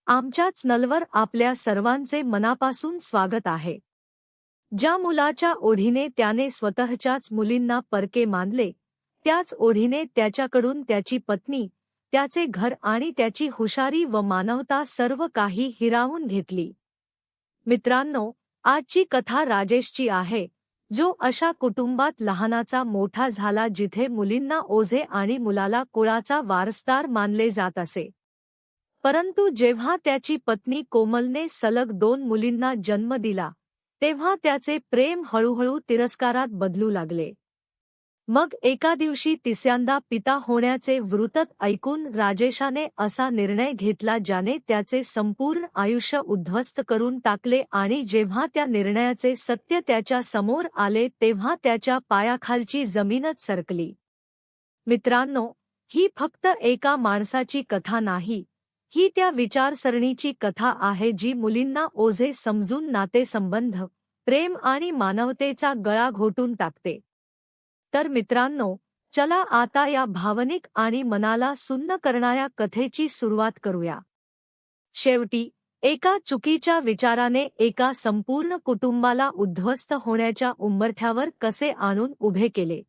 आमच्या चॅनलवर आपल्या सर्वांचे मनापासून स्वागत आहे. ज्या मुलाच्या ओढीने त्याने स्वतःच्याच मुलींना परके मानले, त्याच ओढीने त्याच्याकडून त्याची पत्नी, त्याचे घर आणि त्याची हुशारी व मानवता सर्व काही हिरावून घेतली. मित्रांनो, आजची कथा राजेशची आहे, जो अशा कुटुंबात लहानाचा मोठा झाला जिथे मुलींना ओझे आणि मुलाला कुळाचा वारसदार मानले जात असे. परंतु जेव्हा त्याची पत्नी कोमलने सलग 2 मुलींना जन्म दिला, तेव्हा त्याचे प्रेम हळूहळू तिरस्कारात बदलू लागले. मग एका दिवशी तिसऱ्यांदा पिता होण्याचे वृत्त ऐकून राजेशाने असा निर्णय घेतला ज्याने त्याचे संपूर्ण आयुष्य उद्ध्वस्त करून टाकले आणि जेव्हा त्या निर्णयाचे सत्य त्याच्या समोर आले तेव्हा त्याच्या पायाखालची जमीनच सरकली. मित्रांनो, ही फक्त एका माणसाची कथा नाही, ही त्या विचारसरणीची कथा आहे जी मुलींना ओझे समजून नातेसंबंध, प्रेम आणि मानवतेचा गळा घोटून टाकते. तर मित्रांनो, चला आता या भावनिक आणि मनाला सुन्न करणाऱ्या कथेची सुरुवात करूया. शेवटी एका चुकीच्या विचाराने एका संपूर्ण कुटुंबाला उद्ध्वस्त होण्याच्या उंबरठ्यावर कसे आणून उभे केले,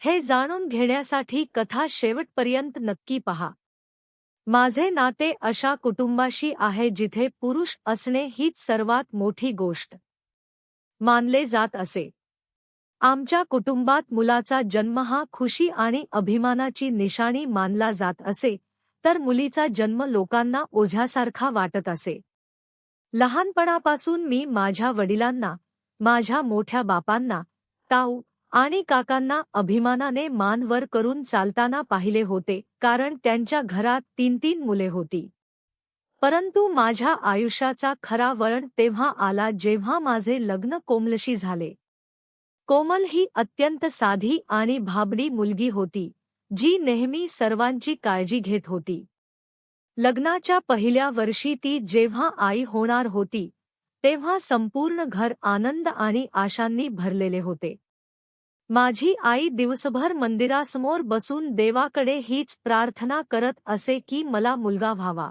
हे जाणून घेण्यासाठी कथा शेवटपर्यंत नक्की पहा. माझे नाते अशा कुटुंबाशी आहे जिथे पुरुष असणे हीच सर्वात मोठी गोष्ट मानले जात असे. आमच्या कुटुंबात मुलाचा जन्म हा खुशी आणि अभिमानाची निशाणी मानला जात असे, तर मुलीचा जन्म लोकांना ओझ्यासारखा वाटत असे. लहानपणापासून मी माझ्या वडिलांना, माझ्या मोठ्या बापांना, ताऊ आणि काकांना अभिमानाने मान वर करून चालताना पाहिले होते, कारण त्यांच्या घरात 3 मुले होती. परंतु माझ्या आयुष्याचा खरा वळण तेव्हा आला जेव्हा माझे लग्न कोमलशी झाले. कोमल ही अत्यंत साधी आणि भाबडी मुलगी होती, जी नेहमी सर्वांची काळजी घेत होती. लग्नाच्या पहिल्या वर्षी ती जेव्हा आई होणार होती, तेव्हा संपूर्ण घर आनंद आणि आशांनी भरलेले होते. माझी आई दिवसभर मंदिरासमोर बसून देवाकडे हीच प्रार्थना करत असे की मला मुलगा व्हावा.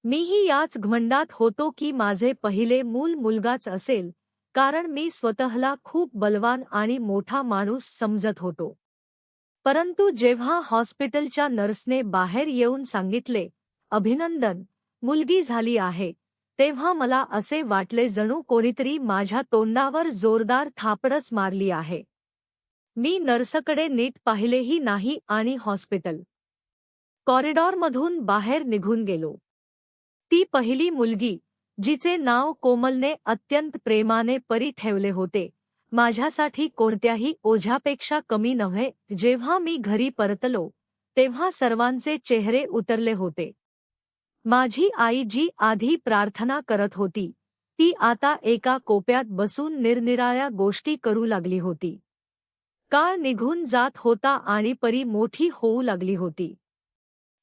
मीही याच घमंडात होतो की माझे पहिले मूल मुलगाच असेल, कारण मी स्वतःला खूप बलवान आणि मोठा माणूस समजत होतो. परंतु जेव्हा हॉस्पिटलच्या नर्सने बाहेर येऊन सांगितले, अभिनंदन, मुलगी झाली आहे, तेव्हा मला असे वाटले जणू कोणीतरी माझ्या तोंडावर जोरदार थापडच मारली आहे. मी नर्सकडे नीट पाहिलेही नाही आणि हॉस्पिटल कॉरिडॉरमधून बाहेर निघून गेलो. ती पहिली मुलगी, जिचे नाव कोमलने अत्यंत प्रेमाने परी ठेवले होते, माझ्यासाठी कोणत्याही ओझ्यापेक्षा कमी नव्हे. जेव्हा मी घरी परतलो, तेव्हा सर्वांचे चेहरे उतरले होते. माझी आई जी आधी प्रार्थना करत होती, ती आता एका कोपऱ्यात बसून निरनिराळ्या गोष्टी करू लागली होती. काळ निघून जात होता आणि परी मोठी होऊ लागली होती.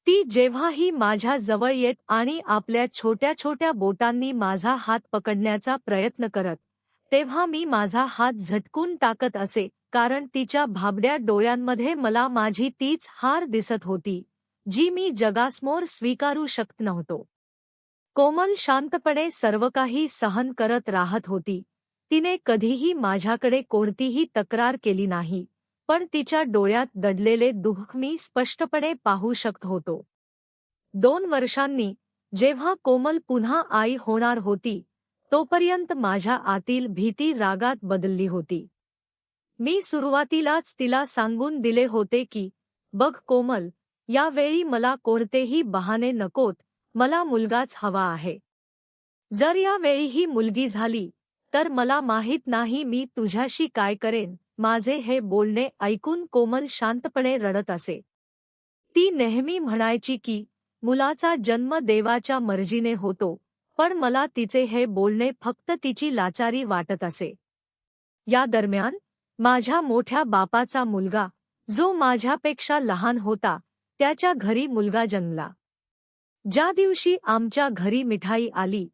ती जेव्हाही माझ्या जवळ येत आणि आपल्या छोट्या छोट्या बोटांनी माझा हात पकडण्याचा प्रयत्न करत, तेव्हा मी माझा हात झटकून टाकत असे, कारण तिच्या भाबड्या डोळ्यांमध्ये मला माझी तीच हार दिसत होती, जी मी जगासमोर स्वीकारू शकत नव्हतो. कोमल शांतपणे सर्व काही सहन करत राहत होती. तिने कधीही माझ्याकडे कोणतीही तक्रार केली नाही, पण तिच्या डोळ्यात दडलेले दुःख मी स्पष्टपणे पाहू शकत होतो. 2 वर्षांनी, जेव्हा कोमल पुन्हा आई होणार होती, तोपर्यंत माझ्या आतील भीती रागात बदलली होती. मी सुरुवातीलाच तिला सांगून दिले होते की, बघ कोमल, यावेळी मला कोणतेही बहाणे नकोत, मला मुलगाच हवा आहे. जर यावेळी ही मुलगी झाली, तर मला माहीत नाही मी तुझ्याशी काय करेन. माझे हे बोलणे ऐकून कोमल शांतपणे रडत असे. ती नेहमी म्हणायची की मुलाचा जन्म देवाच्या मर्जीने होतो, पण मला तिचे हे बोलणे फक्त तिची लाचारी वाटत असे. या दरम्यान माझ्या मोठ्या बापाचा मुलगा, जो माझ्यापेक्षा लहान होता, त्याच्या घरी मुलगा जन्मला. ज्या दिवशी आमच्या घरी मिठाई आली,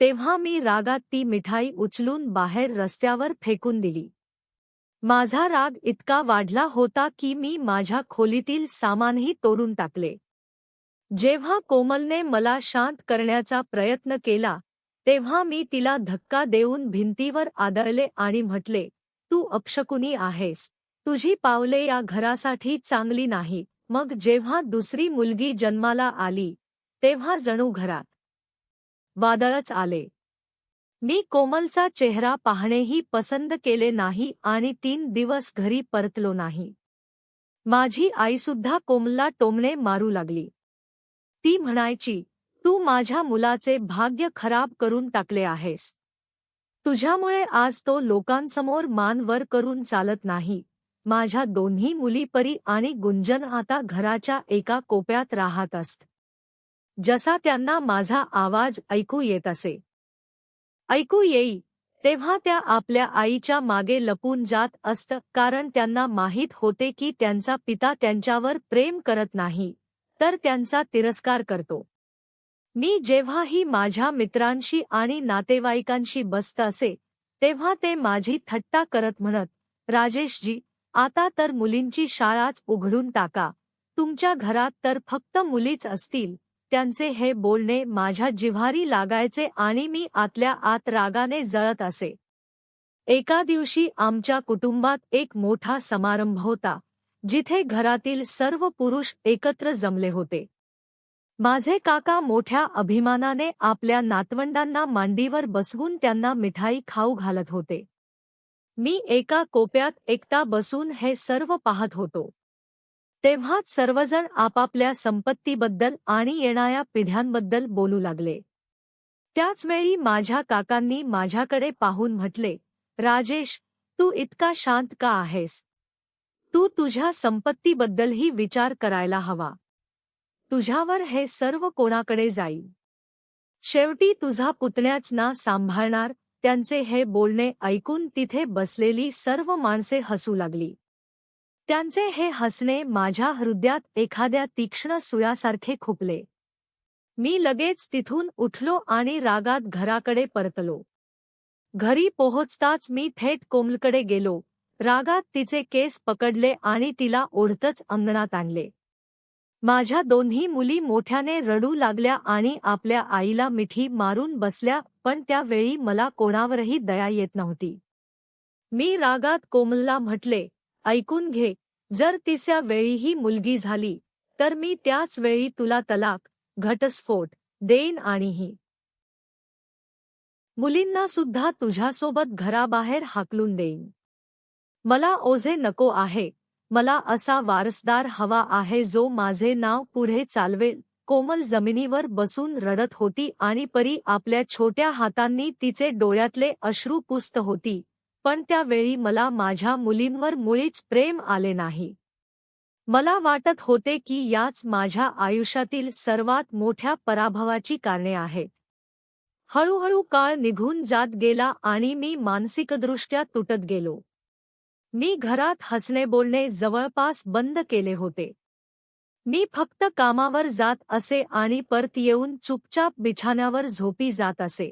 तेव्हा मी रागात ती मिठाई उचलून बाहेर रस्त्यावर फेकून दिली. माझा राग इतका वाढला होता की मी माझ्या खोलीतील सामानही तोडून टाकले. जेव्हा कोमलने मला शांत करण्याचा प्रयत्न केला तेव्हा मी तिला धक्का देऊन भिंतीवर आदळले आणि म्हटले, तू अपशकुनी आहेस. तुझी पावले या घरासाठी चांगली नाही. मग जेव्हा दुसरी मुलगी जन्माला आली तेव्हा जणू घरात वादळच आले. मी कोमलचा चेहरा पाहणेही पसंत केले नाही आणि 3 दिवस घरी परतलो नाही. माझी आईसुद्धा कोमलला टोमणे मारू लागली. ती म्हणायची, तू माझ्या मुलाचे भाग्य खराब करून टाकले आहेस. तुझ्यामुळे आज तो लोकांसमोर मान वर करून चालत नाही. माझ्या दोन्ही मुली परी आणि गुंजन आता घराच्या एका कोपऱ्यात राहत असत. जसा त्यांना माझा आवाज ऐकू येत असे. ऐकू येई तेव्हा त्या आपल्या आईच्या मागे लपून जात असत, कारण त्यांना माहीत होते की त्यांचा पिता त्यांच्यावर प्रेम करत नाही तर त्यांचा तिरस्कार करतो. मी जेव्हाही माझ्या मित्रांशी आणि नातेवाईकांशी बसत असे तेव्हा ते माझी थट्टा करत म्हणत, राजेशजी, आता तर मुलींची शाळाच उघडून टाका. तुमच्या घरात तर फक्त मुलीच असतील. त्यांचे हे बोलणे माझ्या जिव्हारी लागायचे आणि मी आतल्या आत रागाने जळत असे. एका दिवशी आमच्या कुटुंबात एक मोठा समारंभ होता, जिथे घरातील सर्व पुरुष एकत्र जमले होते. माझे काका मोठ्या अभिमानाने आपल्या नातवंडांना मांडीवर बसवून त्यांना मिठाई खाऊ घालत होते. मी एका कोपऱ्यात एकटा बसून हे सर्व पाहत होतो. तेव्हाच सर्वजण आपापल्या संपत्तीबद्दल आणि येणाऱ्या पिढ्यांबद्दल बोलू लागले. त्याचवेळी माझ्या काकांनी माझ्याकडे पाहून म्हटले, राजेश, तू इतका शांत का आहेस? तू तुझ्या संपत्तीबद्दलही विचार करायला हवा. तुझ्यावर हे सर्व कोणाकडे जाईल? शेवटी तुझा पुतण्याच ना सांभाळणार. त्यांचे हे बोलणे ऐकून तिथे बसलेली सर्व माणसे हसू लागली. त्यांचे हे हसणे माझ्या हृदयात एखाद्या तीक्ष्ण सुयासारखे खुपले. मी लगेच तिथून उठलो आणि रागात घराकडे परतलो. घरी पोहोचताच मी थेट कोमलकडे गेलो. रागात तिचे केस पकडले आणि तिला ओढतच अंगणात आणले. माझ्या दोन्ही मुली मोठ्याने रडू लागल्या आणि आपल्या आईला मिठी मारून बसल्या, पण त्यावेळी मला कोणावरही दया येत नव्हती. मी रागात कोमलला म्हटले, ऐकून घे, जर तिसऱ्या वेळीही मुलगी झाली तर मी त्याच वेळी तुला तलाक, घटस्फोट देईन आणि मुलींना सुद्धा तुझ्यासोबत घराबाहेर हाकलून देईन. मला ओझे नको आहे. मला असा वारसदार हवा आहे जो माझे नाव पुढे चालवेल. कोमल जमिनीवर बसून रडत होती आणि परी आपल्या छोट्या हातांनी तिचे डोळ्यातले अश्रू पुसत होती. पण त्यावेळी मला माझ्या मुलींवर मुळीच प्रेम आले नाही. मला वाटत होते की याच माझ्या आयुष्यातील सर्वात मोठ्या पराभवाची कारणे आहेत. हळूहळू काळ निघून जात गेला आणि मी मानसिकदृष्ट्या तुटत गेलो. मी घरात हसणे बोलणे जवळपास बंद केले होते. मी फक्त कामावर जात असे आणि परत येऊन चुपचाप बिछाण्यावर झोपी जात असे.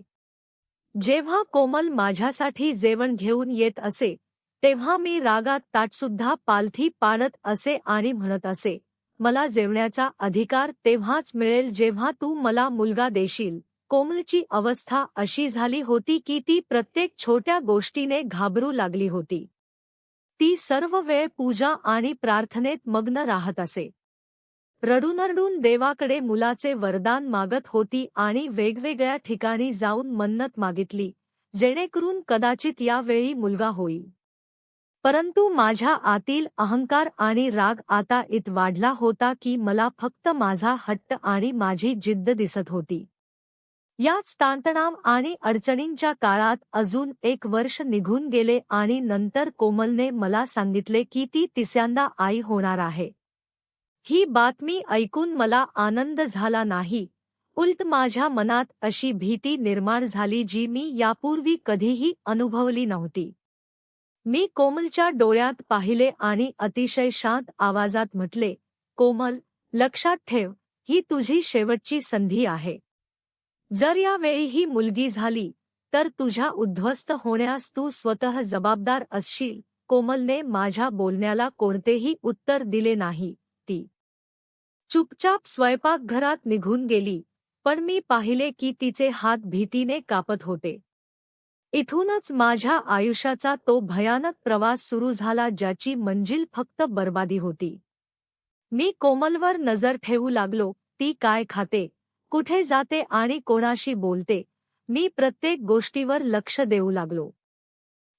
जेव्हा कोमल माझ्यासाठी जेवण घेऊन येत असे तेव्हा मी रागात ताटसुद्धा पालथी पाडत असे आणि म्हणत असे, मला जेवण्याचा अधिकार तेव्हाच मिळेल जेव्हा तू मला मुलगा देशील. कोमलची अवस्था अशी झाली होती की ती प्रत्येक छोट्या गोष्टीने घाबरू लागली होती. ती सर्व वेळ पूजा आणि प्रार्थनेत मग्न राहत असे. रडून देवाकडे मुलाचे वरदान मागत होती आणि वेगवेगळ्या ठिकाणी जाऊन मन्नत मागितली, जेणेकरून कदाचित यावेळी मुलगा होईल. परंतु माझ्या आतील अहंकार आणि राग आता इत वाढला होता की मला फक्त माझा हट्ट आणि माझी जिद्द दिसत होती. याच ताणतणाव आणि अडचणींच्या काळात अजून 1 वर्ष निघून गेले आणि नंतर कोमलने मला सांगितले की ती तिसऱ्यांदा आई होणार आहे. ही बातमी ऐकून मला आनंद झाला नाही, उलट माझ्या मनात अशी भीती निर्माण झाली जी मी यापूर्वी कधीही अनुभवली नव्हती. मी कोमलच्या डोळ्यात पाहिले आणि अतिशय शांत आवाजात म्हटले, कोमल, लक्षात ठेव, ही तुझी शेवटची संधी आहे. जर यावेळी ही मुलगी झाली तर तुझ्या उद्ध्वस्त होण्यास तू स्वतः जबाबदार असशील. कोमलने माझ्या बोलण्याला कोणतेही उत्तर दिले नाही. ती चुपचाप स्वयंपाकघरात निघून गेली, पण मी पाहिले की तिचे हात भीतीने कापत होते. इथूनच माझ्या आयुष्याचा तो भयानक प्रवास सुरू झाला, ज्याची मंजिल फक्त बर्बादी होती. मी कोमलवर नजर ठेवू लागलो, ती काय खाते, कुठे जाते आणि कोणाशी बोलते. मी प्रत्येक गोष्टीवर लक्ष देऊ लागलो.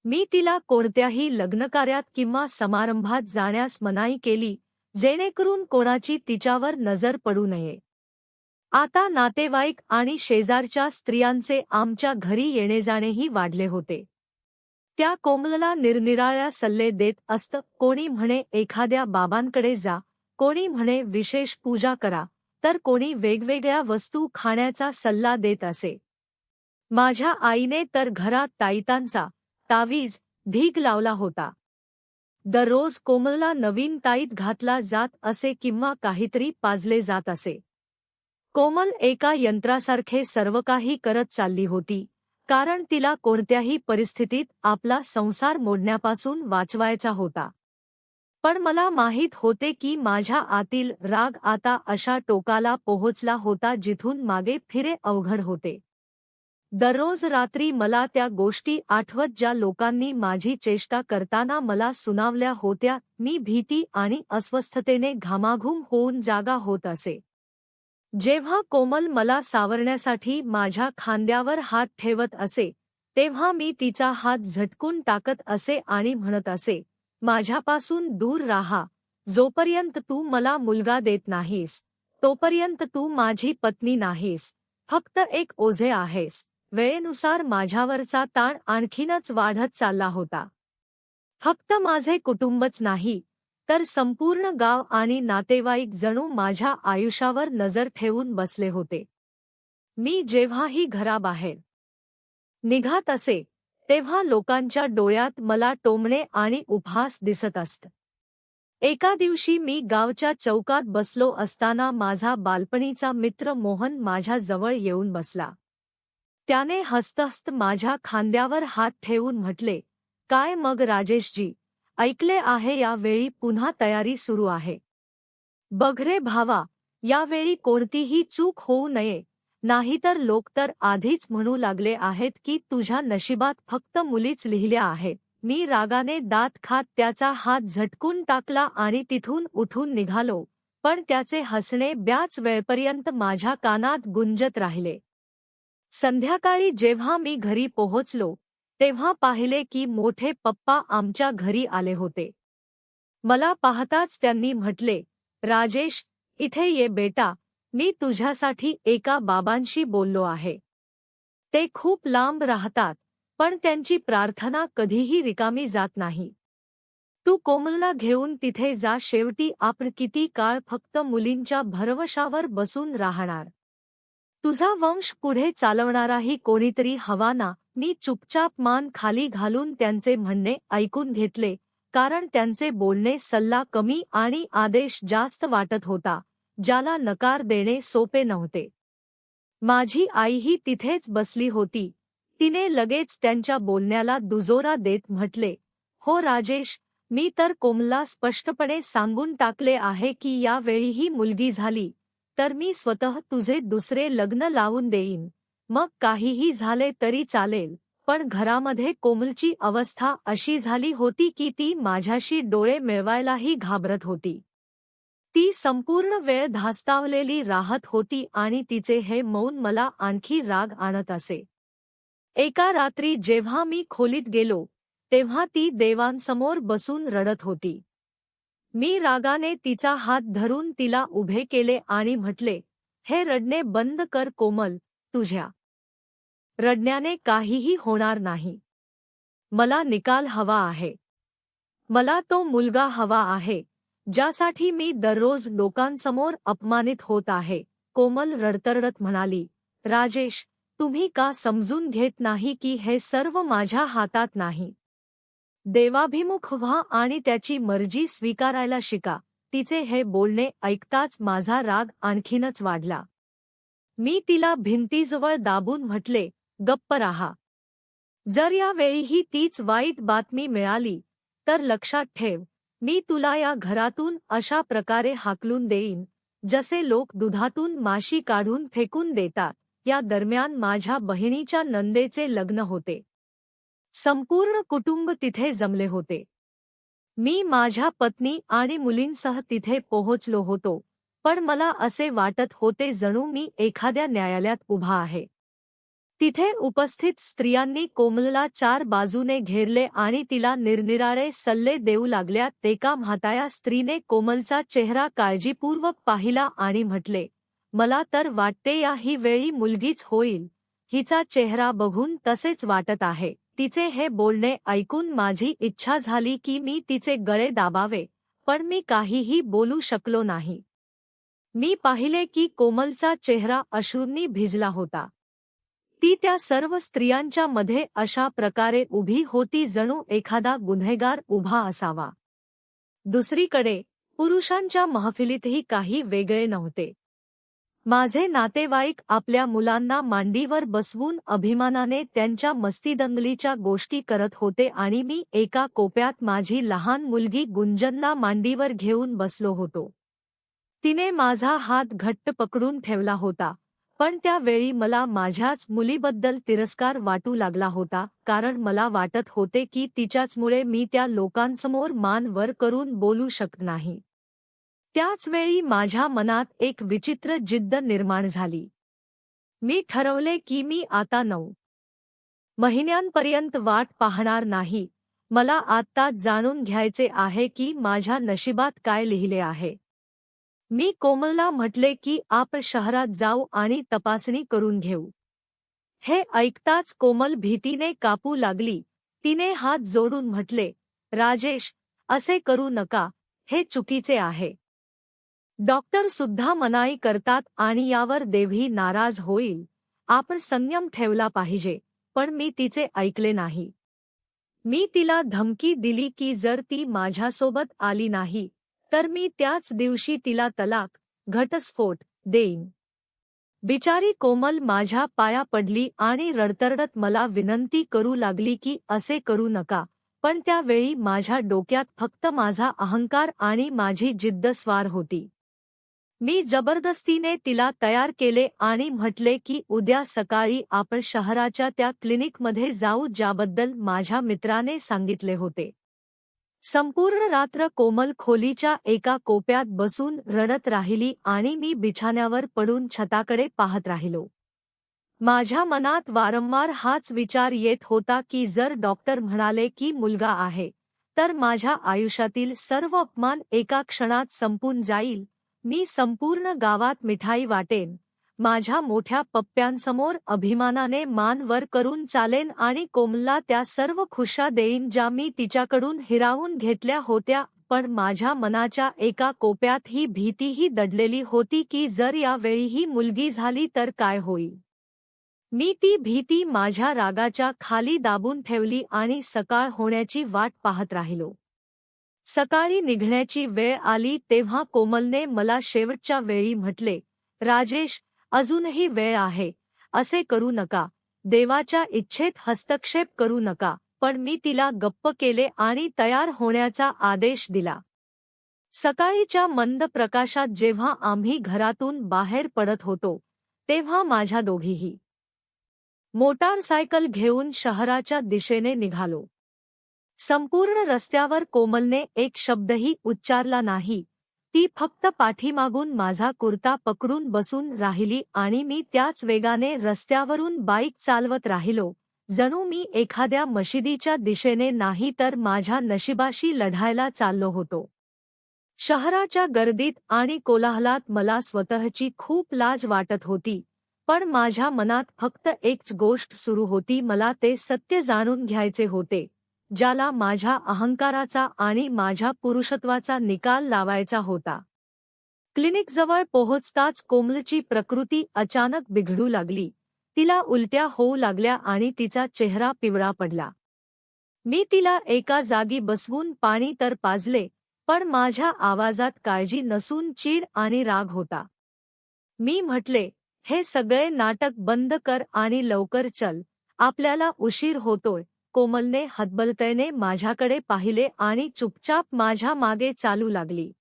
मी तिला कोणत्याही लग्नकार्यात किंवा समारंभात जाण्यास मनाई केली, जेणेकरून कोणाची तिच्यावर नजर पडू नये. आता नातेवाईक आणि शेजारच्या स्त्रियांचे आमच्या घरी येणे-जाणेही वाढले होते. त्या कोमलला निरनिराळ्या सल्ले देत असत. कोणी म्हणे एखाद्या बाबांकडे जा, कोणी म्हणे विशेष पूजा करा, तर कोणी वेगवेगळ्या वस्तू खाण्याचा सल्ला देत असे. माझ्या आईने तर घरात ताईतांचा तावीज ढीग लावला होता. दररोज कोमलला नवीन ताईत घातला जात असे किंवा काहीतरी पाजले जात असे. कोमल एका यंत्रासारखे सर्व काही करत चालली होती, कारण तिला कोणत्याही परिस्थितीत आपला संसार मोडण्यापासून वाचवायचा होता. पण मला माहीत होते की माझ्या आतील राग आता अशा टोकाला पोहोचला होता जिथून मागे फिरे अवघड होते. दररोज रात्री मला त्या गोष्टी आठवत, ज्या लोकांनी माझी चेष्टा करताना मला सुनावल्या होत्या. मी भीती आणि अस्वस्थतेने घामाघूम होऊन जागा होत असे. जेव्हा कोमल मला सावरण्यासाठी माझ्या खांद्यावर हात ठेवत असे, तेव्हा मी तिचा हात झटकून टाकत असे आणि म्हणत असे, माझ्यापासून दूर राहा. जोपर्यंत तू मला मुलगा देत नाहीस, तोपर्यंत तू माझी पत्नी नाहीस, फक्त एक ओझे आहेस. वेळेनुसार माझ्यावरचा ताण आणखीनच वाढत चालला होता. फक्त माझे कुटुंबच नाही, तर संपूर्ण गाव आणि नातेवाईक जणू माझ्या आयुष्यावर नजर ठेवून बसले होते. मी जेव्हाही घराबाहेर निघत असे, तेव्हा लोकांच्या डोळ्यात मला टोमणे आणि उपहास दिसत असत. एका दिवशी मी गावच्या चौकात बसलो असताना माझा बालपणीचा मित्र मोहन माझ्या जवळ येऊन बसला. त्याने हसत माझ्या खांद्यावर हात ठेवून म्हटले, काय मग राजेशजी, ऐकले आहे यावेळी पुन्हा तयारी सुरू आहे. बघ रे भावा, यावेळी कोणतीही चूक होऊ नये, नाहीतर लोक तर आधीच म्हणू लागले आहेत की तुझ्या नशिबात फक्त मुलीच लिहिल्या आहेत. मी रागाने दात खात त्याचा हात झटकून टाकला आणि तिथून उठून निघालो, पण त्याचे हसणे बऱ्याच वेळपर्यंत माझ्या कानात गुंजत राहिले. संध्याकाळी जेव्हा मी घरी पोहोचलो, तेव्हा पाहिले की मोठे पप्पा आमच्या घरी आले होते. मला पाहताच त्यांनी म्हटले, राजेश, इथे ये बेटा, मी तुझ्यासाठी एका बाबांशी बोललो आहे. ते खूप लांब राहतात, पण त्यांची प्रार्थना कधीही रिकामी जात नाही. तू कोमलला घेऊन तिथे जा. शेवटी आपण किती काळ फक्त मुलींच्या भरवशावर बसून राहणार. तुझा वंश पुढे चालवणाराही कोणीतरी हवा ना. मी चुपचाप मान खाली घालून त्यांचे म्हणणे ऐकून घेतले, कारण त्यांचे बोलणे सल्ला कमी आणि आदेश जास्त वाटत होता, ज्याला नकार देणे सोपे नव्हते. माझी आईही तिथेच बसली होती. तिने लगेच त्यांच्या बोलण्याला दुजोरा देत म्हटले, हो राजेश, मी तर कोमलला स्पष्टपणे सांगून टाकले आहे की यावेळीही मुलगी झाली तर मी स्वतः तुझे दुसरे लग्न लावून देईन. मग काहीही झाले तरी चालेल. पण घरामध्ये कोमलची अवस्था अशी झाली होती की ती माझ्याशी डोळे मिळवायलाही घाबरत होती. ती संपूर्ण वेळ धास्तावलेली राहत होती आणि तिचे हे मौन मला आणखी राग आणत असे. एका रात्री जेव्हा मी खोलीत गेलो, तेव्हा ती देवांसमोर बसून रडत होती. मी रागाने तिचा हात धरून तिला उभे केले आणि म्हटले, हे रडणे बंद कर कोमल, तुझ्या रडण्याने काहीही होणार नाही. मला निकाल हवा आहे. मला तो मुलगा हवा आहे, ज्यासाठी मी दररोज लोकांसमोर अपमानित होत आहे. कोमल रडतरडत म्हणाली, राजेश, तुम्ही का समजून घेत नाही की हे सर्व माझ्या हातात नाही. देवाभिमुख व्हा आणि त्याची मर्जी स्वीकारायला शिका. तिचे हे बोलणे ऐकताच माझा राग आणखीनच वाढला. मी तिला भिंतीजवळ दाबून म्हटले, गप्प राहा. जर यावेळीही तीच वाईट बातमी मिळाली, तर लक्षात ठेव, मी तुला या घरातून अशा प्रकारे हाकलून देईन, जसे लोक दुधातून माशी काढून फेकून देतात, या दरम्यान माझ्या बहिणीच्या नंदेचे लग्न होते. संपूर्ण कुटुंब तिथे जमले होते. मी माझ्या पत्नी आणि मुलींसह तिथे पोहोचलो होतो, पण मला असे वाटत होते जणू मी एखाद्या न्यायालयात उभा आहे. तिथे उपस्थित स्त्रियांनी कोमलला चार बाजूने घेरले आणि तिला निरनिराळे सल्ले देऊ लागल्या. एका म्हाताऱ्या स्त्रीने कोमलचा चेहरा काळजीपूर्वक पाहिला आणि म्हटले, मला तर वाटते या ही वेळी मुलगीच होईल. हिचा चेहरा बघून तसेच वाटत आहे. तिचे हे बोलणे ऐकून माझी इच्छा झाली की मी तिचे गळे दाबावे, पण मी काहीही बोलू शकलो नाही. मी पाहिले की कोमलचा चेहरा अश्रूंनी भिजला होता. ती त्या सर्व स्त्रियांच्या मध्ये अशा प्रकारे उभी होती जणू एखादा गुन्हेगार उभा असावा. दुसरीकडे पुरुषांच्या महफिलीतही काही वेगळे नव्हते. माझे नातेवाईक आपल्या मुलांना मांडीवर बसवून अभिमानाने त्यांच्या मस्तीदंगलीच्या गोष्टी करत होते आणि मी एका कोपऱ्यात माझी लहान मुलगी गुंजनला मांडीवर घेऊन बसलो होतो. तिने माझा हात घट्ट पकडून ठेवला होता, पण त्यावेळी मला माझ्याच मुलीबद्दल तिरस्कार वाटू लागला होता, कारण मला वाटत होते की तिच्याचमुळे मी त्या लोकांसमोर मान वर करून बोलू शकत नाही. त्याचवेळी माझ्या मनात एक विचित्र जिद्द निर्माण झाली. मी ठरवले की मी आता 9 महिन्यांपर्यंत वाट पाहणार नाही. मला आत्ताच जाणून घ्यायचे आहे की माझ्या नशिबात काय लिहिले आहे. मी कोमलला म्हटले की आपण शहरात जाऊ आणि तपासणी करून घेऊ. हे ऐकताच कोमल भीतीने कापू लागली. तिने हात जोडून म्हटले, राजेश, असे करू नका, हे चुकीचे आहे. डॉक्टर सुद्धा मनाई करतात आणि यावर देवही नाराज होईल. आपण संयम ठेवला पाहिजे. पण मी तिचे ऐकले नाही. मी तिला धमकी दिली की जर ती माझ्यासोबत आली नाही तर मी त्याच दिवशी तिला तलाक, घटस्फोट देईन. बिचारी कोमल माझ्या पाया पडली आणि रडतरडत मला विनंती करू लागली की असे करू नका, पण त्यावेळी माझ्या डोक्यात फक्त माझा अहंकार आणि माझी जिद्द स्वार होती. मी जबरदस्तीने तिला तयार केले आणि म्हटले की उद्या सकाळी आपण शहराच्या त्या क्लिनिकमध्ये जाऊ ज्याबद्दल माझ्या मित्राने सांगितले होते. संपूर्ण रात्र कोमल खोलीच्या एका कोपऱ्यात बसून रडत राहिली आणि मी बिछाण्यावर पडून छताकडे पाहत राहिलो. माझ्या मनात वारंवार हाच विचार येत होता की जर डॉक्टर म्हणाले की मुलगा आहे, तर माझ्या आयुष्यातील सर्व अपमान एका क्षणात संपून जाईल. मी संपूर्ण गावात मिठाई वाटेन, माझ्या मोठ्या पप्प्यांसमोर अभिमानाने मान वर करून चालेन आणि कोमलला त्या सर्व खुशा देईन ज्या मी तिच्याकडून हिरावून घेतल्या होत्या. पण माझ्या मनाच्या एका कोपऱ्यात ही भीतीही दडलेली होती की जर यावेळी ही मुलगी झाली तर काय होईल. मी ती भीती माझ्या रागाच्या खाली दाबून ठेवली आणि सकाळ होण्याची वाट पाहत राहिलो. सकाळी निघण्याची वेळ आली तेव्हा कोमलने मला शेवटच्या वेळी म्हटले, राजेश, अजूनही वेळ आहे, असे करू नका, देवाच्या इच्छेत हस्तक्षेप करू नका. पण मी तिला गप्प केले आणि तयार होण्याचा आदेश दिला. सकाळीच्या मंद प्रकाशात जेव्हा आम्ही घरातून बाहेर पडत होतो तेव्हा माझ्या दोघीही मोटारसायकल घेऊन शहराच्या दिशेने निघालो. संपूर्ण रस्त्यावर कोमलने एक शब्दही उच्चारला नाही. ती फक्त पाठीमागून माझा कुर्ता पकडून बसून राहिली आणि मी त्याच वेगाने रस्त्यावरून बाईक चालवत राहिलो, जणू मी एखाद्या मशिदीच्या दिशेने नाही तर माझ्या नशिबाशी लढायला चाललो होतो. शहराच्या गर्दीत आणि कोलाहलात मला स्वतःची खूप लाज वाटत होती, पण माझ्या मनात फक्त एकच गोष्ट सुरू होती. मला ते सत्य जाणून घ्यायचे होते, ज्याला माझ्या अहंकाराचा आणि माझ्या पुरुषत्वाचा निकाल लावायचा होता. क्लिनिकजवळ पोहोचताच कोमलची प्रकृती अचानक बिघडू लागली. तिला उलट्या होऊ लागल्या आणि तिचा चेहरा पिवळा पडला. मी तिला एका जागी बसवून पाणी तर पाजले, पण माझ्या आवाजात काळजी नसून चीड आणि राग होता. मी म्हटले, हे सगळे नाटक बंद कर आणि लवकर चल, आपल्याला उशीर होतोय. कोमलने हतबलतेने माझ्याकडे पाहिले आणि चुपचाप माझ्या मागे चालू लागली.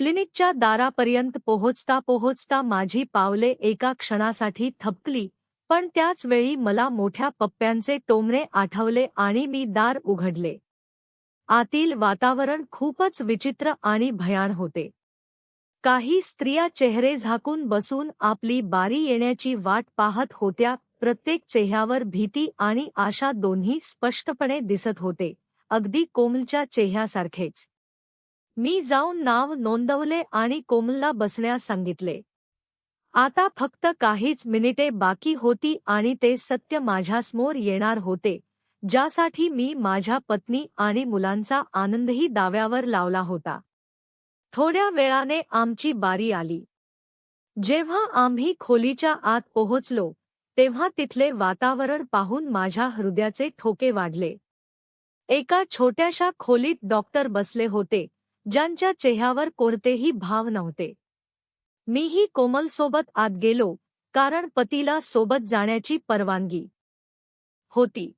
क्लिनिकच्या दारापर्यंत पोहोचता पोहोचता माझी पावले एका क्षणासाठी थबकली, पण त्याच वेळी मला मोठ्या पप्प्यांचे टोमणे आठवले आणि मी दार उघडले. आतील वातावरण खूपच विचित्र आणि भयाण होते. काही स्त्रिया चेहरे झाकून बसून आपली बारी येण्याची वाट पाहत होत्या. प्रत्येक चेहऱ्यावर भीती आणि आशा दोन्ही स्पष्टपणे दिसत होते, अगदी कोमलच्या चेहऱ्यासारखेच. मी जाऊन नाव नोंदवले आणि कोमलला बसण्यास सांगितले. आता फक्त काहीच मिनिटे बाकी होती आणि ते सत्य माझ्यासमोर येणार होते, ज्यासाठी मी माझ्या पत्नी आणि मुलांचा आनंदही दाव्यावर लावला होता. थोड्या वेळाने आमची बारी आली. जेव्हा आम्ही खोलीच्या आत पोहोचलो, तेव्हा तिथले वातावरण पाहून माझ्या हृदयाचे ठोके वाढले. एका छोट्याशा खोलीत डॉक्टर बसले होते, ज्यांच्या चेहऱ्यावर कोणतेही भाव नव्हते. मीही कोमलसोबत आत गेलो, कारण पतीला सोबत जाण्याची परवानगी होती.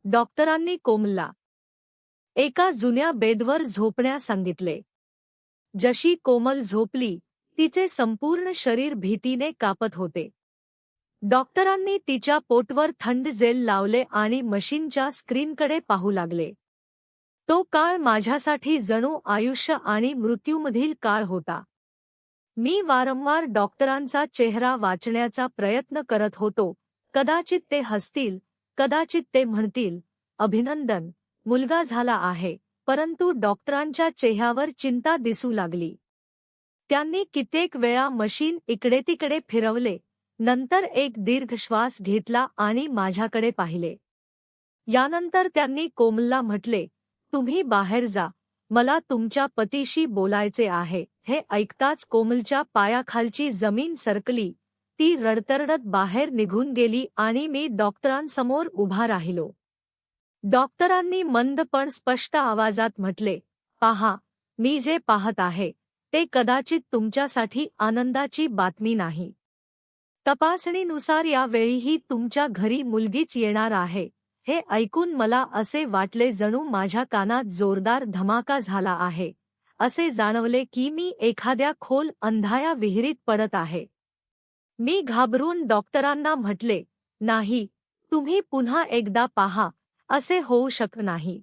डॉक्टरांनी कोमलला एका जुन्या बेडवर झोपण्यास सांगितले. जशी कोमल झोपली, तिचे संपूर्ण शरीर भीतीने कापत होते. डॉक्टरांनी तिच्या पोटवर थंड जेल लावले आणि मशीनच्या स्क्रीनकडे पाहू लागले. तो काळ माझ्यासाठी जणू आयुष्य आणि मृत्यूमधील काळ होता. मी वारंवार डॉक्टरांचा चेहरा वाचण्याचा प्रयत्न करत होतो. कदाचित ते हसतील, कदाचित ते म्हणतील, अभिनंदन, मुलगा झाला आहे. परंतु डॉक्टरांच्या चेहऱ्यावर चिंता दिसू लागली. त्यांनी कित्येक वेळा मशीन इकडे तिकडे फिरवले, नंतर एक दीर्घ श्वास घेतला आणि माझ्याकडे पाहिले. यानंतर त्यांनी कोमलला म्हटले, तुम्ही बाहेर जा, मला तुमच्या पतीशी बोलायचे आहे. हे ऐकताच कोमलच्या पायाखालची जमीन सरकली. ती रडतरडत बाहेर निघून गेली आणि मी डॉक्टरांसमोर उभा राहिलो. डॉक्टरांनी मंद पण स्पष्ट आवाजात म्हटले, पहा, मी जे पाहत आहे ते कदाचित तुमच्यासाठी आनंदाची बातमी नाही. तपासणीनुसार यावेळीही तुमच्या घरी मुलगीच येणार आहे. हे ऐकून मला असे वाटले जणू माझ्या कानात जोरदार धमाका झाला आहे. असे जाणवले की मी एखाद्या खोल अंधाया विहिरीत पडत आहे. मी घाबरून डॉक्टरांना म्हटले, नाही, तुम्ही पुन्हा एकदा पहा, असे होऊ शकत नाही.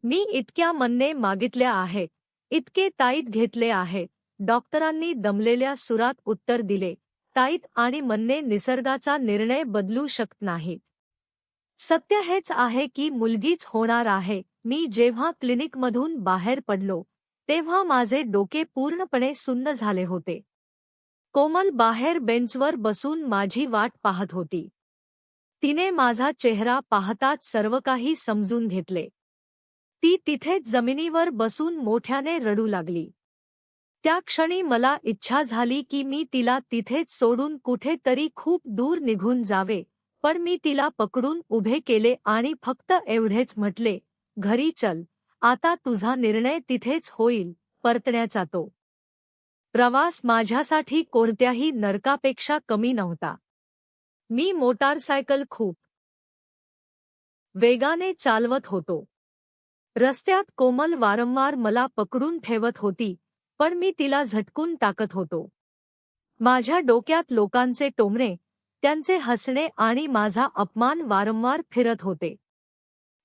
मी इतक्या मन्ने मागितल्या आहेत, इतके ताईत घेतले आहे. डॉक्टरांनी दमलेल्या सुरात उत्तर दिले, ताईत आणि मन्ने निसर्गाचा निर्णय बदलू शकत नाहीत. सत्य हेच आहे की मुलगीच होणार आहे. मी जेव्हा क्लिनिकमधून बाहेर पडलो, तेव्हा माझे डोके पूर्णपणे सुन्न झाले होते. कोमल बाहेर बेंचवर बसून माझी वाट पाहत होती. तिने माझा चेहरा पाहताच सर्व काही समजून घेतले. ती तिथेच जमिनीवर बसून मोठ्याने रडू लागली. त्या क्षणी मला इच्छा झाली की मी तिला तिथेच सोडून कुठेतरी खूप दूर निघून जावे, पण मी तिला पकडून उभे केले आणि फक्त एवढेच म्हटले, घरी चल, आता तुझा निर्णय तिथेच होईल. परतण्याचा तो प्रवास माझ्यासाठी कोणत्याही नरकापेक्षा कमी नव्हता. मी मोटारसायकल खूप वेगाने चालवत होतो. रस्त्यात कोमल वारंवार मला पकडून ठेवत होती, पण मी तिला झटकून टाकत होतो. माझ्या डोक्यात लोकांचे टोमणे, त्यांचे हसणे आणि माझा अपमान वारंवार फिरत होते.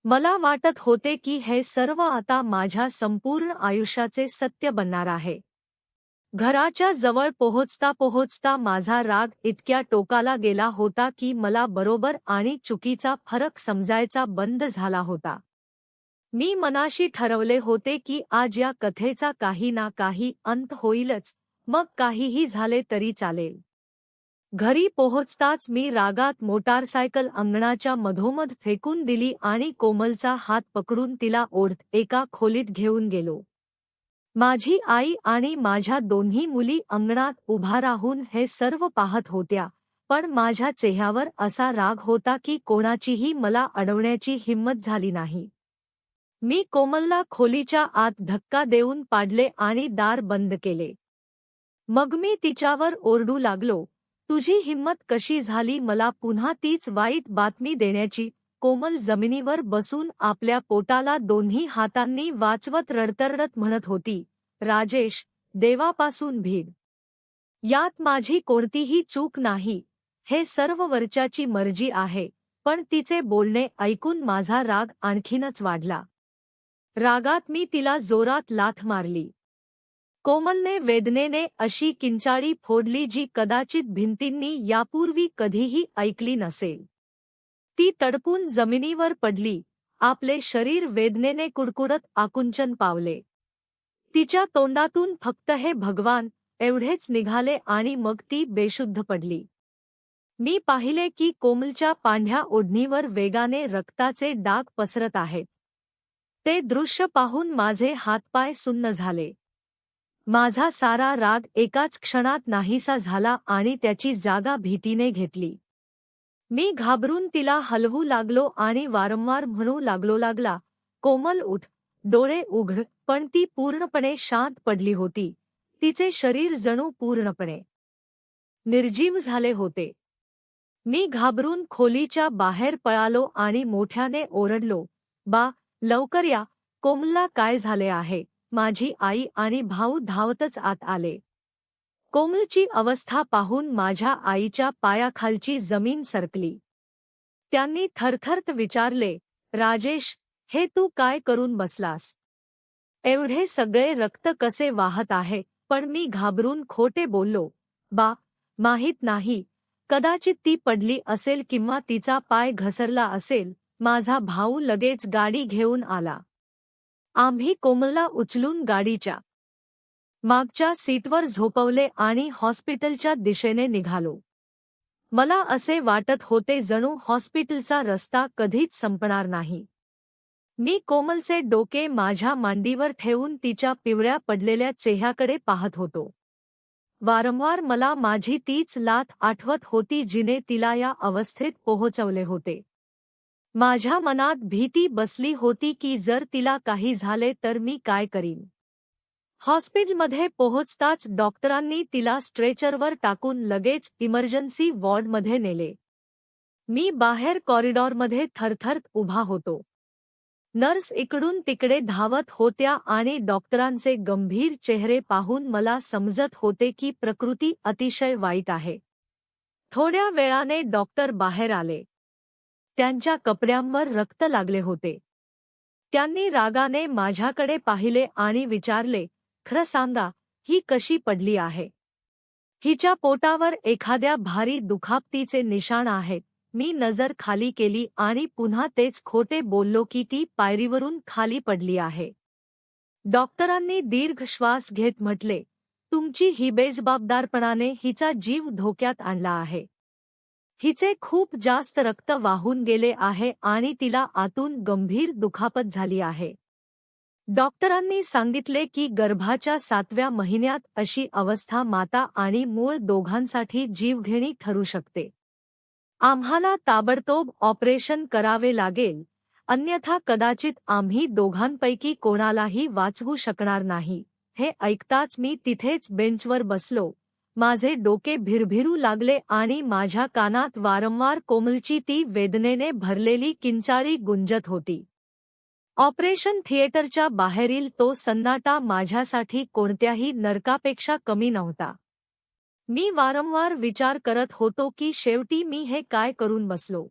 मला वाटत होते की हे सर्व आता माझ्या संपूर्ण आयुष्याचे सत्य बनणार आहे. घराच्या जवळ पोहोचता पोहोचता माझा राग इतक्या टोकाला गेला होता की मला बरोबर आणि चुकीचा फरक समजायचा बंद झाला होता. मी मनाशी ठरवले होते की आज या कथेचा काही ना काही अंत होईलच, मग काहीही झाले तरी चालेल. घरी पोहोचताच मी रागात मोटारसायकल अंगणाच्या मधोमध फेकून दिली आणि कोमलचा हात पकडून तिला ओढत एका खोलीत घेऊन गेलो. माझी आई आणि माझ्या दोन्ही मुली अंगणात उभा राहून हे सर्व पाहत होत्या, पण माझ्या चेहऱ्यावर असा राग होता की कोणाचीही मला अडवण्याची हिंमत झाली नाही. मी कोमलला खोलीच्या आत धक्का देऊन पाडले आणि दार बंद केले. मग मी तिच्यावर ओरडू लागलो, तुझी हिंमत कशी झाली मला पुन्हा तीच वाईट बातमी देण्याची. कोमल जमिनीवर बसून आपल्या पोटाला दोन्ही हातांनी वाचवत रडतरडत म्हणत होती, राजेश, देवापासून भीड. यात माझी कोणतीही चूक नाही, हे सर्व वरच्याची मर्जी आहे. पण तिचे बोलणे ऐकून माझा राग आणखीनच वाढला. रागात मी तिला जोरात लाथ मारली. कोमलने वेदनेने अशी किंचाळी फोडली जी कदाचित भिंतींनी यापूर्वी कधीही ऐकली नसेल. ती तडपून जमिनीवर पडली, आपले शरीर वेदनेने कुडकुडत आकुंचन पावले. तिच्या तोंडातून फक्त हे भगवान एवढेच निघाले आणि मग ती बेशुद्ध पडली. मी पाहिले की कोमलच्या पांढ्या ओढणीवर वेगाने रक्ताचे डाग पसरत आहेत. ते दृश्य पाहून माझे हातपाय सुन्न झाले. माझा सारा राग एकाच क्षणात नाहीसा झाला आणि त्याची जागा भीतीने घेतली. मी घाबरून तिला हलवू लागलो आणि वारंवार म्हणू लागला, कोमल उठ, डोळे उघड. पण ती पूर्णपणे शांत पडली होती. तिचे शरीर जणू पूर्णपणे निर्जीव झाले होते. मी घाबरून खोलीच्या बाहेर पळालो आणि मोठ्याने ओरडलो, बा, लवकर या, कोमलला काय झाले आहे. माझी आई आणि भाऊ धावतच आत आले. कोमलची अवस्था पाहून माझ्या आईच्या पायाखालची जमीन सरकली. त्यांनी थरथरत विचारले, राजेश, हे तू काय करून बसलास? एवढे सगळे रक्त कसे वाहत आहे? पण मी घाबरून खोटे बोललो, बा, माहीत नाही, कदाचित ती पडली असेल किंवा तिचा पाय घसरला असेल. माझा भाऊ लगेच गाडी घेऊन आला. आम्ही कोमलला उचलून गाडीच्या मागच्या सीटवर झोपवले आणि हॉस्पिटलच्या दिशेने निघालो. मला असे वाटत होते जणू हॉस्पिटलचा रस्ता कधीच संपणार नाही. मी कोमलचे डोके माझ्या मांडीवर ठेवून तिच्या पिवळ्या पडलेल्या चेहऱ्याकडे पाहत होतो. वारंवार मला माझी तीच लाथ आठवत होती जिने तिला या अवस्थेत पोहोचवले होते. माझ्या मनात भीती बसली होती की जर तिला काही झाले तर मी काय करीन. हॉस्पिटलमध्ये पोहोचताच डॉक्टरांनी तिला स्ट्रेचरवर टाकून लगेच इमर्जन्सी वॉर्डमध्ये नेले. मी बाहेर कॉरिडॉरमध्ये थरथरत उभा होतो. नर्स इकडून तिकडे धावत होत्या आणि डॉक्टरांचे गंभीर चेहरे पाहून मला समजत होते की प्रकृती अतिशय वाईट आहे. थोड्या वेळाने डॉक्टर बाहेर आले. त्यांच्या कपड्यांवर रक्त लागले होते. त्यांनी रागाने माझ्याकडे पाहिले आणि विचारले, खरं सांगा, ही कशी पडली आहे? हिच्या पोटावर एखाद्या भारी दुखापतीचे निशाण आहेत. मी नजर खाली केली आणि पुन्हा तेच खोटे बोललो की ती पायरीवरून खाली पडली आहे. डॉक्टरांनी दीर्घ श्वास घेत म्हटले, तुमची ही बेजबाबदारपणाने हिचा जीव धोक्यात आणला आहे. हिचे खूप जास्त रक्त वाहून गेले आहे आणि तिला आतून गंभीर दुखापत झाली आहे. डॉक्टरांनी सांगितले की गर्भाच्या 7व्या महिन्यात अशी अवस्था माता आणि मूल दोघांसाठी जीवघेणी ठरू शकते. आम्हाला ताबडतोब ऑपरेशन करावे लागेल, अन्यथा कदाचित आम्ही दोघांपैकी कोणालाही वाचवू शकणार नाही. हे ऐकताच मी तिथेच बेंचवर बसलो. माझे डोके भिरभिरू लागले आणि माझ्या कानात वारंवार कोमलची ती वेदनेने भरलेली किंचाळी गुंजत होती. ऑपरेशन थिएटरच्या बाहेरील तो सन्नाटा माझ्यासाठी कोणत्याही नरकापेक्षा कमी नव्हता. मी वारंवार विचार करत होतो की शेवटी मी हे काय करून बसलो.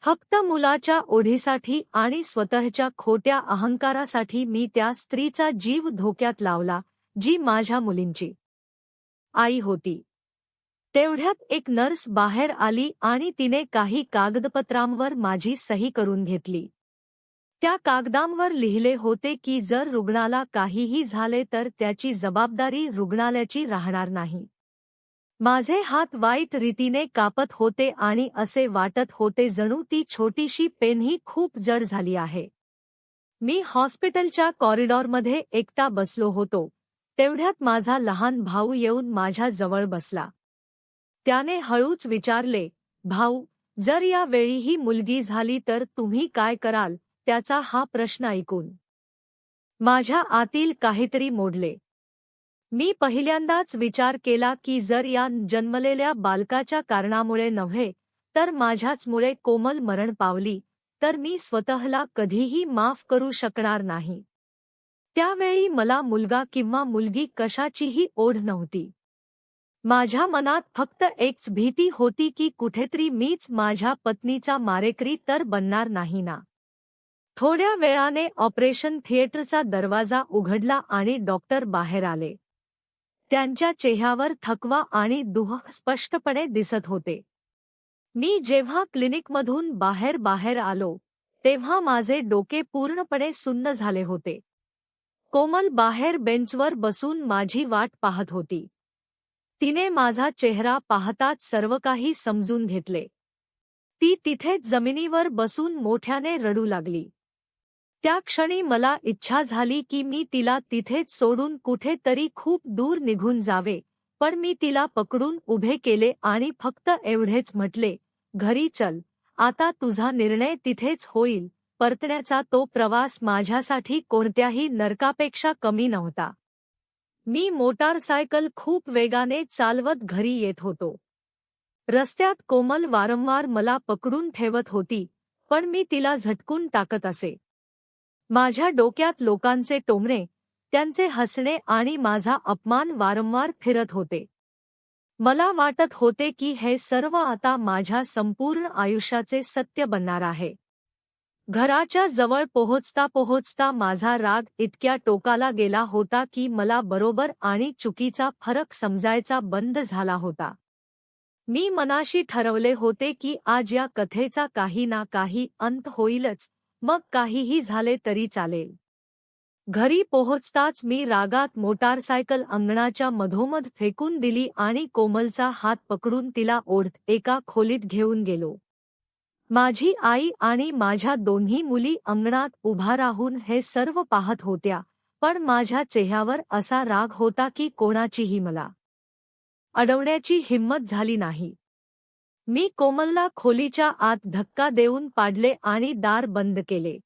फक्त मुलाच्या ओढीसाठी आणि स्वतःच्या खोट्या अहंकारासाठी मी त्या स्त्रीचा जीव धोक्यात लावला, जी माझ्या मुलींची आई होती. तेवढ्यात एक नर्स बाहेर आली आणि तिने काही कागदपत्रांवर माझी सही करून घेतली. त्या कागदांवर लिहिले होते की जर रुग्णाला काहीही झाले तर त्याची जबाबदारी रुग्णालयाची राहणार नाही. माझे हात वाईट रीतीने कापत होते आणि असे वाटत होते जणू ती छोटीशी पेनही खूप जड झाली आहे. मी हॉस्पिटलच्या कॉरिडॉरमध्ये एकटा बसलो होतो. तेवढ्यात माझा लहान भाऊ येऊन माझ्या जवळ बसला. त्याने हळूच विचारले, भाऊ, जर या वेळी ही मुलगी झाली तर तुम्ही काय कराल? त्याचा हा प्रश्न ऐकून माझ्या आतील काहीतरी मोडले. मी पहिल्यांदाच विचार केला की जर या जन्मलेल्या बालकाच्या कारणामुळे नव्हे तर माझ्याचमुळे कोमल मरण पावली तर मी स्वतःला कधीही माफ करू शकणार नाही. त्यावेळी मला मुलगा किंवा मुलगी कशाचीही ओढ नव्हती. माझ्या मनात फक्त एकच भीती होती की कुठेतरी मीच माझ्या पत्नीचा मारेकरी तर बनणार नाही ना. थोड्या वेळाने ऑपरेशन थिएटरचा दरवाजा उघडला आणि डॉक्टर बाहेर आले. त्यांच्या चेहऱ्यावर थकवा आणि दुःख स्पष्टपणे दिसत होते. मी जेव्हा क्लिनिकमधून बाहेर आलो तेव्हा माझे डोके पूर्णपणे सुन्न झाले होते. कोमल बाहेर बेंचवर बसून माझी वाट पाहत होती. तिने माझा चेहरा पाहताच सर्व काही समजून घेतले. ती तिथेच जमिनीवर बसून मोठ्याने रडू लागली. त्या क्षणी मला इच्छा झाली की मी तिला तिथेच सोडून कुठेतरी खूप दूर निघून जावे, पण मी तिला पकडून उभे केले आणि फक्त एवढेच म्हटले, घरी चल, आता तुझा निर्णय तिथेच होईल. परतण्याचा तो प्रवास माझ्यासाठी कोणत्याही नरकापेक्षा कमी नव्हता. मी मोटारसायकल खूप वेगाने चालवत घरी येत होतो. रस्त्यात कोमल वारंवार मला पकडून ठेवत होती, पण मी तिला झटकून टाकत असे. माझ्या डोक्यात लोकांचे टोमणे, त्यांचे हसणे आणि माझा अपमान वारंवार फिरत होते. मला वाटत होते की हे सर्व आता माझ्या संपूर्ण आयुष्याचे सत्य बनणार आहे. घराच्या जवळ पोहोचता माझा राग इतक्या टोकाला गेला होता की मला बरोबर आणि चुकीचा फरक समजायचा बंद झाला होता. मी मनाशी ठरवले होते की आज या कथेचा काही ना काही अंत होईलच, मग काहीही झाले तरी चालेल. घरी पोहोचताच मी रागात मोटारसायकल अंगणाच्या मधोमध फेकून दिली आणि कोमलचा हात पकडून तिला ओढत एका खोलीत घेऊन गेलो. माझी आई आणि माझ्या दोन्ही मुली अंगणात उभा राहून हे सर्व पाहत होत्या, पण माझ्या चेहऱ्यावर असा राग होता की कोणाचीही मला अडवण्याची हिंमत झाली नाही. मी कोमलला खोलीच्या आत धक्का देऊन पाडले आणि दार बंद केले.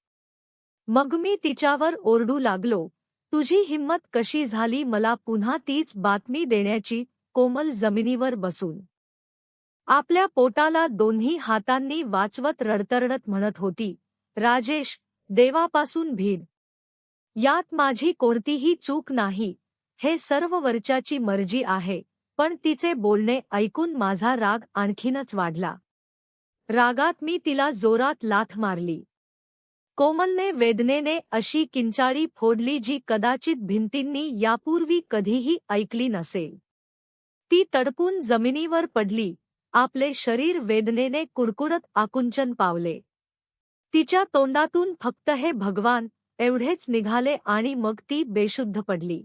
मग मी तिच्यावर ओरडू लागलो, तुझी हिंमत कशी झाली मला पुन्हा तीच बातमी देण्याची. कोमल जमिनीवर बसून आपल्या पोटाला दोन्ही हातांनी वाचवत रडतरडत म्हणत होती, राजेश, देवापासून भीड. यात माझी कोणतीही चूक नाही, हे सर्व वरच्याची मर्जी आहे. पण तिचे बोलणे ऐकून माझा राग आणखीनच वाढला. रागात मी तिला जोरात लाथ मारली. कोमलने वेदनेने अशी किंचाळी फोडली जी कदाचित भिंतींनी यापूर्वी कधीही ऐकली नसेल. ती तडपून जमिनीवर पडली, आपले शरीर वेदनेने कुडकुडत आकुंचन पावले. तिच्या तोंडातून फक्त हे भगवान एवढेच निघाले आणि मग ती बेशुद्ध पडली.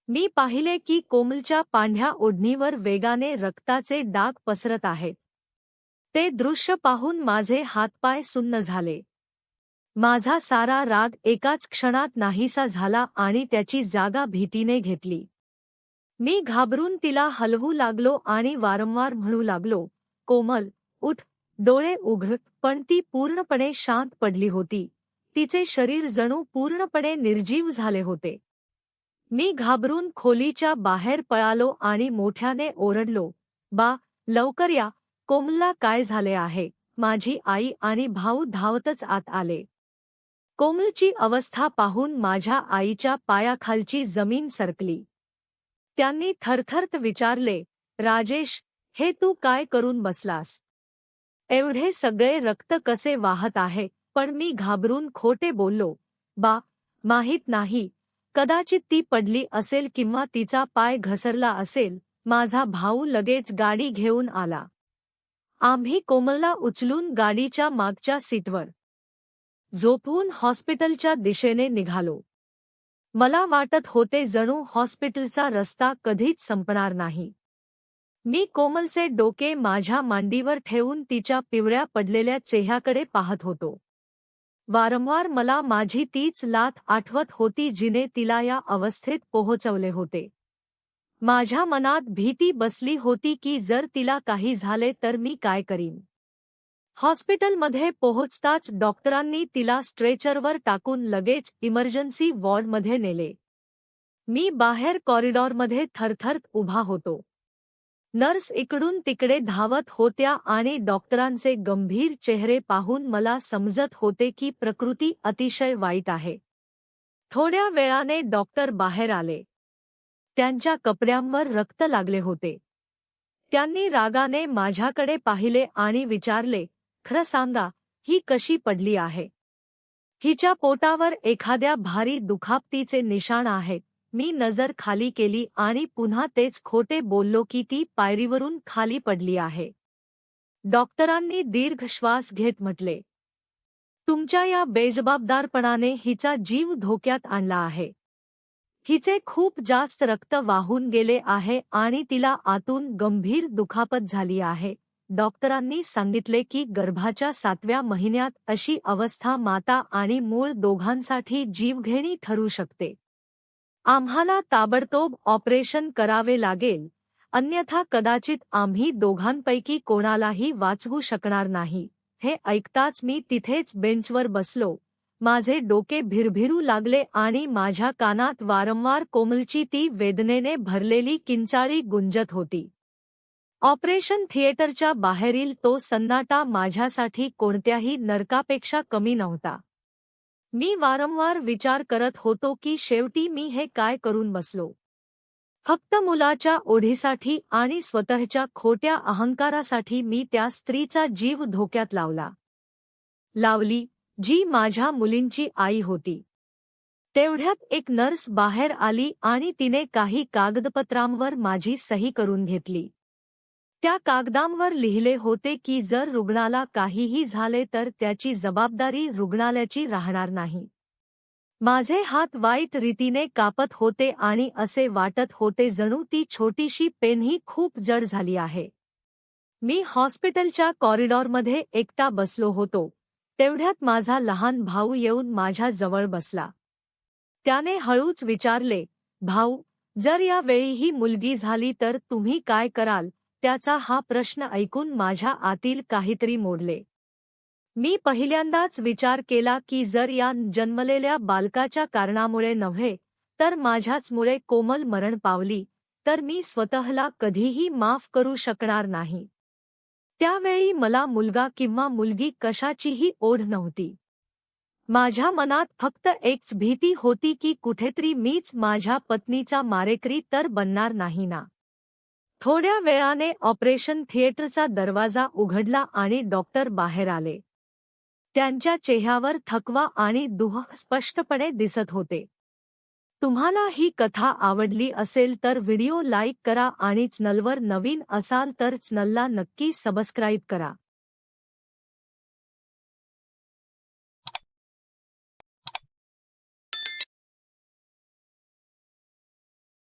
मी पाहिले की कोमलच्या पांढ्या ओढणीवर वेगाने रक्ताचे डाग पसरत आहेत. ते दृश्य पाहून माझे हातपाय सुन्न झाले. माझा सारा राग एकाच क्षणात नाहीसा झाला आणि त्याची जागा भीतीने घेतली. मी घाबरून तिला हलवू लागलो आणि वारंवार म्हणू लागलो, कोमल, उठ, डोळे उघड. पण ती पूर्णपणे शांत पडली होती. तिचे शरीर जणू पूर्णपणे निर्जीव झाले होते. मी घाबरून खोलीच्या बाहेर पळालो आणि मोठ्याने ओरडलो, बा, लवकर या, कोमलला काय झाले आहे. माझी आई आणि भाऊ धावतच आत आले. कोमलची अवस्था पाहून माझ्या आईच्या पायाखालची जमीन सरकली. त्यांनी थरथरत विचारले, राजेश, हे तू काय करून बसलास? एवढे सगळे रक्त कसे वाहत आहे? पण मी घाबरून खोटे बोललो, बा, माहीत नाही, कदाचित ती पडली असेल किंवा तिचा पाय घसरला असेल. माझा भाऊ लगेच गाडी घेऊन आला. आम्ही कोमलला उचलून गाडीच्या मागच्या सीटवर झोपवून हॉस्पिटलच्या दिशेने निघालो. मला वाटत होते जणू हॉस्पिटलचा रस्ता कधीच संपणार नाही. मी कोमलचे डोके माझ्या मांडीवर ठेवून तिच्या पिवळ्या पडलेल्या चेहऱ्याकडे पाहत होतो. वारंवार मला माझी तीच लाथ आठवत होती जिने तिला या अवस्थेत पोहोचवले होते. माझ्या मनात भीती बसली होती की जर तिला काही झाले तर मी काय करीन. हॉस्पिटलमध्ये पोहोचताच डॉक्टरांनी तिला स्ट्रेचरवर टाकून लगेच इमर्जन्सी वॉर्डमध्ये नेले. मी बाहेर कॉरिडॉरमध्ये थरथरत उभा होतो. नर्स इकडून तिकडे धावत होत्या आणि डॉक्टरांचे गंभीर चेहरे पाहून मला समजत होते की प्रकृती अतिशय वाईट आहे. थोड्या वेळाने डॉक्टर बाहेर आले. त्यांच्या कपड्यांवर रक्त लागले होते. त्यांनी रागाने माझ्याकडे पाहिले आणि विचारले, "खरं सांगा, ही कशी पडली आहे? हिच्या पोटावर एखाद्या भारी दुखापतीचे निशाण आहेत." मी नजर खाली केली आणि पुन्हा तेच खोटे बोललो की ती पायरीवरून खाली पडली आहे. डॉक्टरांनी दीर्घ श्वास घेत म्हटले, "तुमच्या या बेजबाबदारपणाने हिचा जीव धोक्यात आणला आहे. हिचे खूप जास्त रक्त वाहून गेले आहे आणि तिला आतून गंभीर दुखापत झाली आहे." डॉक्टरांनी सांगितले की गर्भाच्या 7व्या महिन्यात अशी अवस्था माता आणि मूल दोघांसाठी जीवघेणी ठरू शकते. "आम्हाला ताबडतोब ऑपरेशन करावे लागेल, अन्यथा कदाचित आम्ही दोघांपैकी कोणालाही वाचवू शकणार नाही." हे ऐकताच मी तिथेच बेंचवर बसलो. माझे डोके भिरभिरू लागले आणि माझ्या कानात वारंवार कोमलची ती वेदनेने भरलेली किंचाळी गुंजत होती. ऑपरेशन थिएटरच्या बाहेरील तो सन्नाटा माझ्यासाठी कोणत्याही नरकापेक्षा कमी नव्हता. मी वारंवार विचार करत होतो की शेवटी मी हे काय करून बसलो. फक्त मुलाच्या ओढीसाठी आणि स्वतःच्या खोट्या अहंकारासाठी मी त्या स्त्रीचा जीव धोक्यात लावली, जी माझ्या मुलींची आई होती. तेवढ्यात एक नर्स बाहेर आली आणि तिने काही कागदपत्रांवर माझी सही करून घेतली. त्या कागदांवर लिहिले होते की जर रुग्णाला काहीही झाले तर त्याची जबाबदारी रुग्णालयाची राहणार नाही. माझे हात वाईट रीतीने कापत होते आणि असे वाटत होते जणू ती छोटीशी पेनही खूप जड झाली आहे. मी हॉस्पिटलच्या कॉरिडॉरमध्ये एकटा बसलो होतो. तेवढ्यात माझा लहान भाऊ येऊन माझ्या जवळ बसला. त्याने हळूच विचारले, "भाऊ, जर या वेळी ही मुलगी झाली तर तुम्ही काय कराल?" त्याचा हा प्रश्न ऐकून माझ्या आतील काहीतरी मोडले. मी पहिल्यांदाच विचार केला की जर या जन्मलेल्या बालकाच्या कारणामुळे नव्हे तर माझ्याचमुळे कोमल मरण पावली तर मी स्वतःला कधीही माफ करू शकणार नाही. त्यावेळी मला मुलगा किंवा मुलगी कशाचीही ओढ नव्हती. माझ्या मनात फक्त एकच भीती होती की कुठेतरी मीच माझ्या पत्नीचा मारेकरी तर बनणार नाही ना. थोड्या वेळाने ऑपरेशन थिएटरचा दरवाजा उघडला आणि डॉक्टर बाहेर आले. त्यांच्या चेहऱ्यावर थकवा आणि दुःख स्पष्टपणे दिसत होते. तुम्हाला ही कथा आवडली असेल तर व्हिडिओ लाईक करा आणि चॅनलवर नवीन असाल तर चॅनलला नक्की सबस्क्राईब करा.